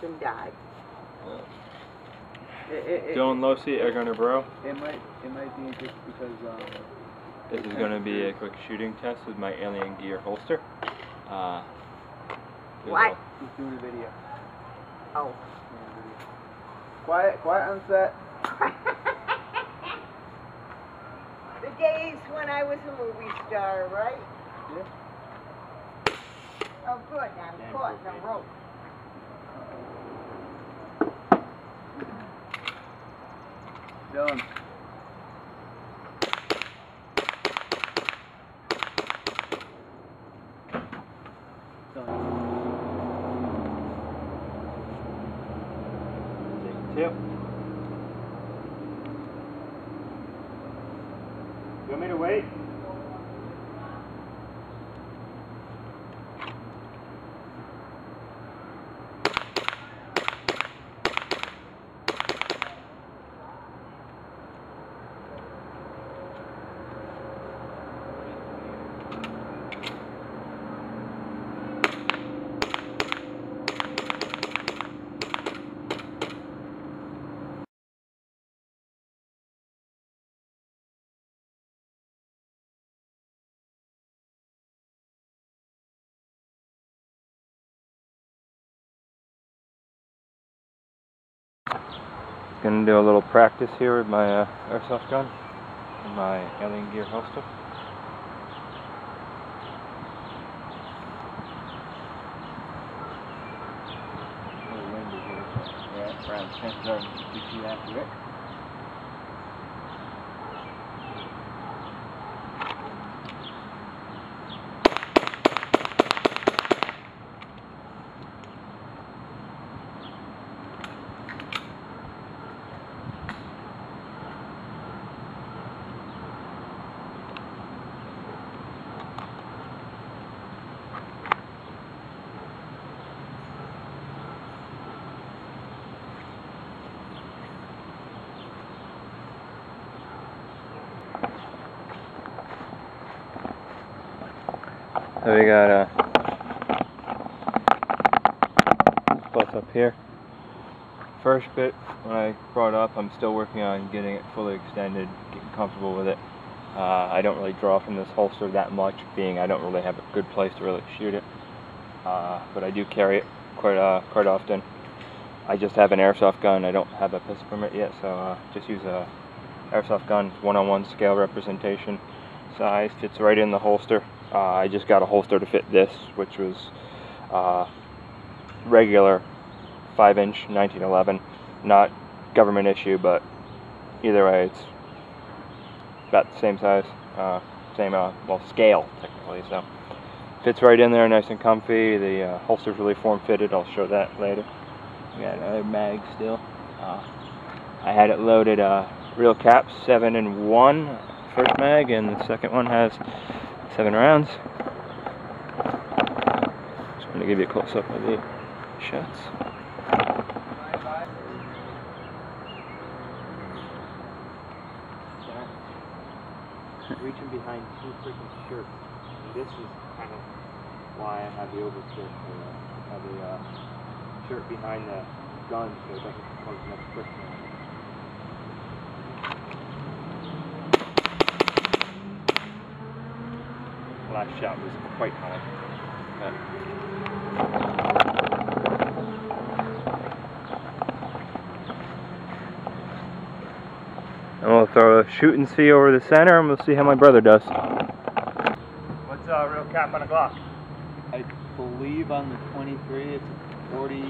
and die. Dylan Losey, Air Gunner Bro. It might be just because This is going to be a quick shooting test with my alien gear holster. What? He's doing a video. Oh. Quiet on set. The days when I was a movie star, right? Yeah. Oh, good. I'm caught in a rope. Dylan. Take 2. You want me to wait? Gonna do a little practice here with my airsoft gun and my alien gear holster. A little windy here, so yeah, around 10 yards, you see after it. So we got a close up here. First bit, when I brought it up, I'm still working on getting it fully extended, getting comfortable with it. I don't really draw from this holster that much, being I don't really have a good place to really shoot it. But I do carry it quite often. I just have an airsoft gun. I don't have a pistol permit yet, so just use a airsoft gun, 1:1 scale representation size, fits right in the holster. I just got a holster to fit this, which was regular 5-inch 1911, not government issue, but either way it's about the same size, same well, scale technically, so fits right in there, nice and comfy. The holster's really form-fitted. I'll show that later. We got another mag still. I had it loaded real caps, 7-in-1 first mag, and the second one has 7 rounds. Just want to give you a close-up of the shots. Reaching behind 2 freaking shirts. And this is kind of why I have the overskirt. I have the shirt behind the gun so it doesn't cause much friction. The last shot was quite high. And we'll throw a shoot and see over the center, and we'll see how my brother does. What's real cap on a Glock? I believe on the 23 it's a 40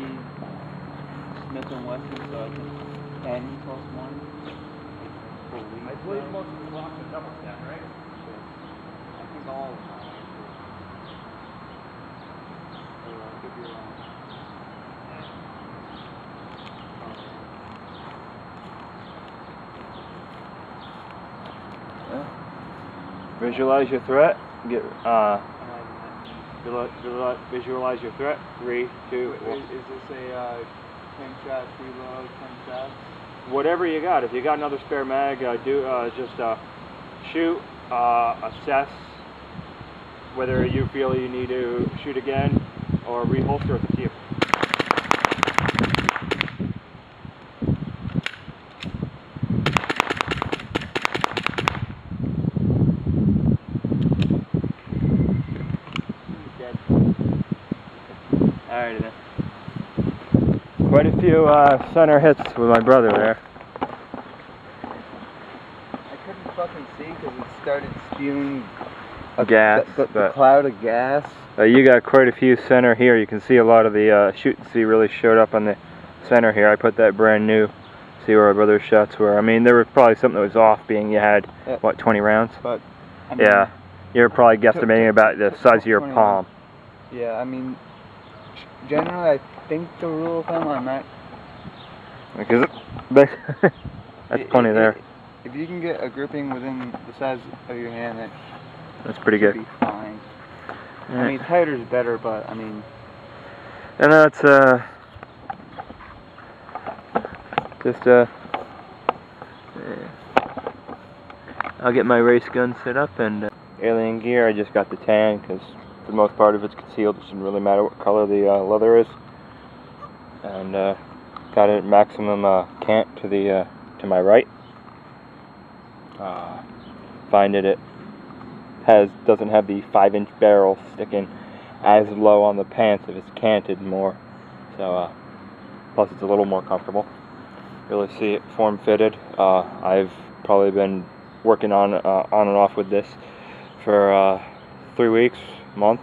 Smith & Wesson, so I think 10 plus 1. I believe most of the Glocks are double stack, right? I think all of them are. I could be wrong. Visualize your threat. Visualize your threat. 3, 2, 1. Is this a 10 shot preload, 10 shots? Whatever you got. If you got another spare mag, just shoot, assess whether you feel you need to shoot again or reholster. It's up to you. Quite a few center hits with my brother there. I couldn't fucking see because it started spewing Gas, the cloud of gas. You got quite a few center here. You can see a lot of the shoot and see really showed up on the center here. I put that brand new. See where my brother's shots were. I mean, there was probably something that was off, being you had, what, 20 rounds? But, I mean, yeah, you're probably guesstimating about the size of your palm. Yeah, I mean, generally I think the rule of thumb on that... Because that's plenty there. If you can get a grouping within the size of your hand, that's pretty good. Be fine. Yeah. I mean, tighter is better, but I mean... And that's, just, I'll get my race gun set up and alien gear. I just got the tan because for the most part if it's concealed, it shouldn't really matter what color the leather is. And got it at maximum cant to the to my right. Find it doesn't have the 5-inch barrel sticking as low on the pants if it's canted more. So plus it's a little more comfortable. Really see it form fitted. I've probably been working on and off with this for 3 weeks, month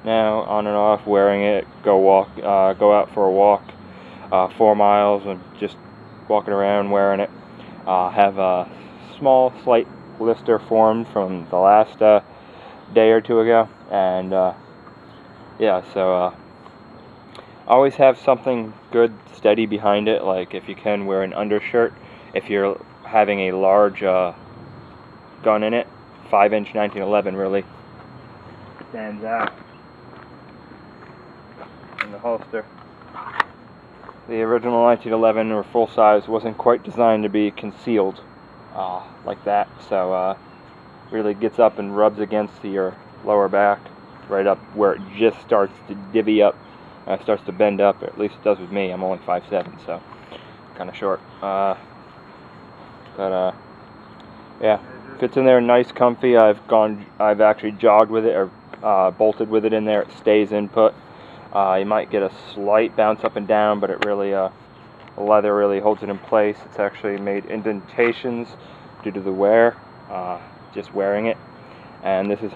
now, on and off, wearing it, go out for a walk, 4 miles, and just walking around wearing it. Have a small slight blister formed from the last day or two ago, and yeah, so always have something good steady behind it. Like if you can, wear an undershirt if you're having a large gun in it. 5-inch 1911 really stands out in the holster. The original 1911 or full size wasn't quite designed to be concealed like that, so really gets up and rubs against your lower back right up where it just starts to divvy up. Starts to bend up, at least it does with me. I'm only 5'7", so kind of short. Yeah, fits in there nice, comfy. I've actually jogged with it or bolted with it in there. It stays input. You might get a slight bounce up and down, but it really, the leather really holds it in place. It's actually made indentations due to the wear, just wearing it. And this is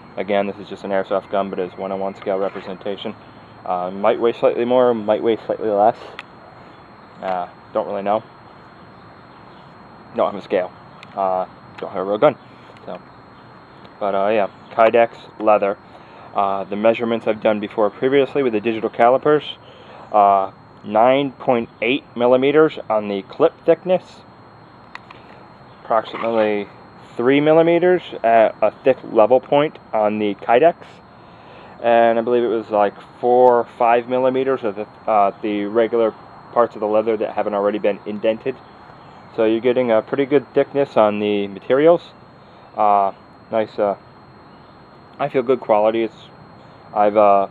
just an airsoft gun, but it's 1-on-1 scale representation. Might weigh slightly more, might weigh slightly less. Don't really know. Don't have a scale. Don't have a real gun. So, but yeah, kydex leather. The measurements I've done before previously with the digital calipers. 9.8 millimeters on the clip thickness. Approximately 3 millimeters at a thick level point on the kydex. And I believe it was like 4 or 5 millimeters of the regular parts of the leather that haven't already been indented. So you're getting a pretty good thickness on the materials. Nice. I feel good quality. I've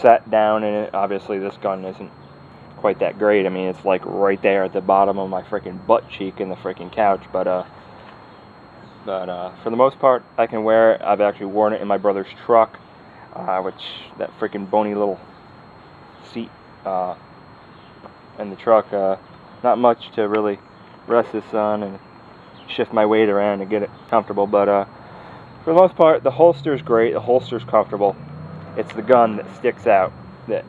sat down in it. Obviously, this gun isn't quite that great. I mean, it's like right there at the bottom of my freaking butt cheek in the freaking couch. But for the most part, I can wear it. I've actually worn it in my brother's truck. Which that freaking bony little seat in the truck, not much to really rest this on and shift my weight around to get it comfortable, but for the most part the holster is great. The holster is comfortable. It's the gun that sticks out, that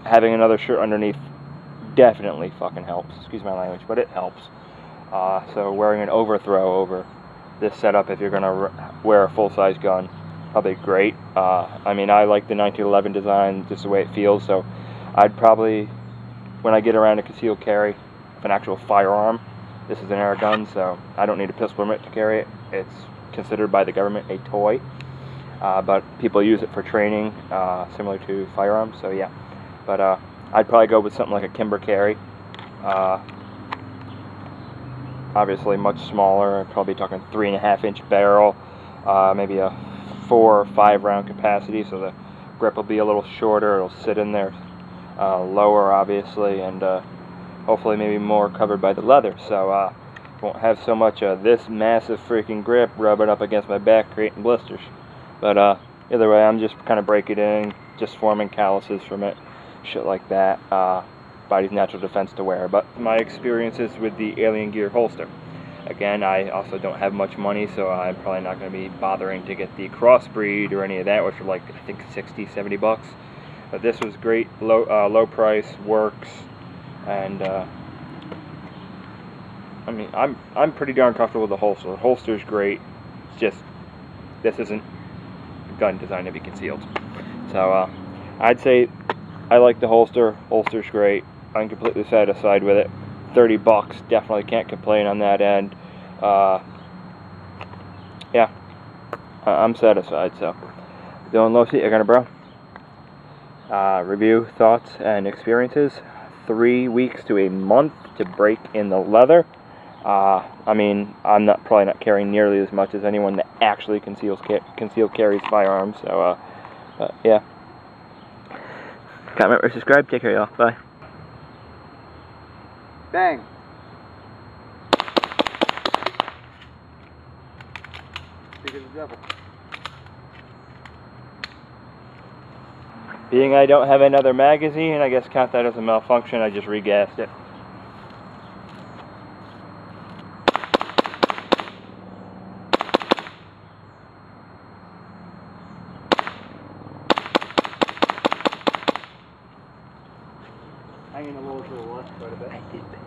having another shirt underneath definitely fucking helps. Excuse my language, but it helps. So wearing an overthrow over this setup, if you're gonna wear a full-size gun, probably great. I mean, I like the 1911 design, just the way it feels, so I'd probably, when I get around to concealed carry, an actual firearm, this is an air gun, so I don't need a pistol permit to carry it. It's considered by the government a toy, but people use it for training, similar to firearms, so yeah. But I'd probably go with something like a Kimber carry. Obviously much smaller. I'm probably talking 3.5-inch barrel, maybe a 4 or 5 round capacity, so the grip will be a little shorter. It'll sit in there lower, obviously, and hopefully maybe more covered by the leather, so won't have so much of this massive freaking grip rubbing up against my back, creating blisters. But either way, I'm just kind of breaking it in, just forming calluses from it, shit like that. body's natural defense to wear. But my experiences with the Alien Gear holster. Again, I also don't have much money, so I'm probably not going to be bothering to get the crossbreed or any of that, which are like, I think, 60, 70 bucks. But this was great, low price, works, and I mean, I'm pretty darn comfortable with the holster. The holster's great. It's just, this isn't a gun designed to be concealed. So I'd say I like the holster. Holster's great. I'm completely satisfied with it. 30 bucks, definitely can't complain on that end. Yeah, I'm satisfied. So, Dylan Losey, you're gonna bro. Review, thoughts, and experiences. 3 weeks to a month to break in the leather. I mean, I'm probably not carrying nearly as much as anyone that actually concealed carries firearms. So, yeah. Comment or subscribe. Take care, y'all. Bye. Bang. Speak of the devil. Being I don't have another magazine, I guess count that as a malfunction. I just regassed it. Hanging a little to the left quite a bit. I did better.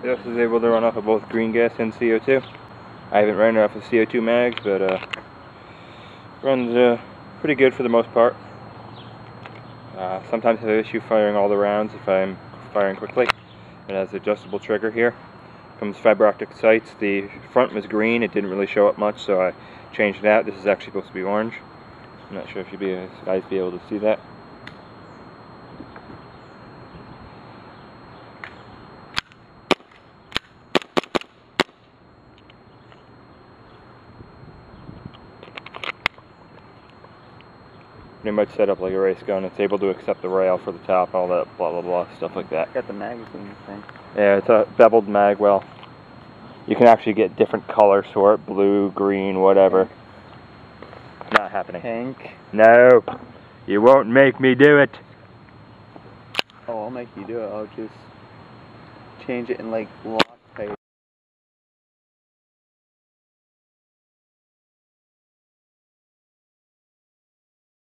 This is able to run off of both green gas and CO2. I haven't run it off of CO2 mags, but runs pretty good for the most part. Sometimes I have issue firing all the rounds if I'm firing quickly. It has an adjustable trigger here. Comes fiber optic sights. The front was green, it didn't really show up much, so I changed that. This is actually supposed to be orange. I'm not sure if you guys be able to see that. Pretty much set up like a race gun. It's able to accept the rail for the top, all that blah blah blah stuff like that. Got the magazine thing. Yeah, it's a beveled mag. Well, you can actually get different colors for it: blue, green, whatever. Not happening. Pink. No, you won't make me do it. Oh, I'll make you do it. I'll just change it in like